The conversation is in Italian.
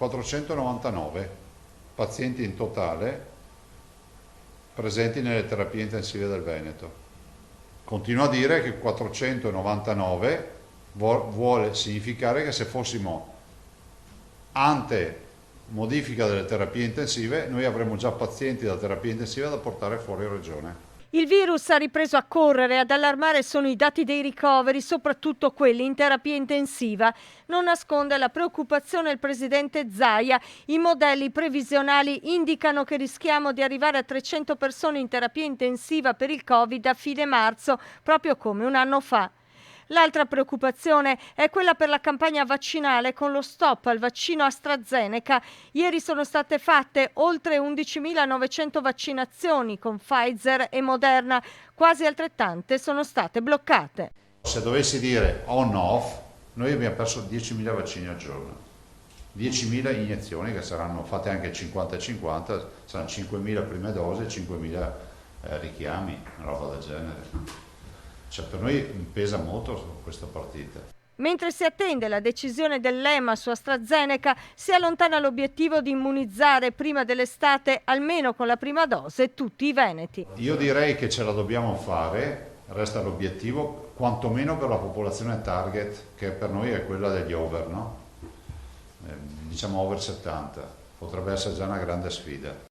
499 pazienti in totale presenti nelle terapie intensive del Veneto. Continuo a dire che 499 vuole significare che se fossimo ante modifica delle terapie intensive, noi avremmo già pazienti da terapia intensiva da portare fuori regione. Il virus ha ripreso a correre, ad allarmare sono i dati dei ricoveri, soprattutto quelli in terapia intensiva. Non nasconde la preoccupazione il presidente Zaia. I modelli previsionali indicano che rischiamo di arrivare a 300 persone in terapia intensiva per il Covid a fine marzo, proprio come un anno fa. L'altra preoccupazione è quella per la campagna vaccinale con lo stop al vaccino AstraZeneca. Ieri sono state fatte oltre 11.900 vaccinazioni con Pfizer e Moderna, quasi altrettante sono state bloccate. Se dovessi dire on-off, noi abbiamo perso 10.000 vaccini al giorno, 10.000 iniezioni che saranno fatte anche 50-50, saranno 5.000 prime dose e 5.000 richiami, una roba del genere. Cioè, per noi pesa molto questa partita. Mentre si attende la decisione dell'EMA su AstraZeneca, si allontana l'obiettivo di immunizzare prima dell'estate, almeno con la prima dose, tutti i veneti. Io direi che ce la dobbiamo fare, resta l'obiettivo, quantomeno per la popolazione target, che per noi è quella degli over, no? Diciamo over 70, potrebbe essere già una grande sfida.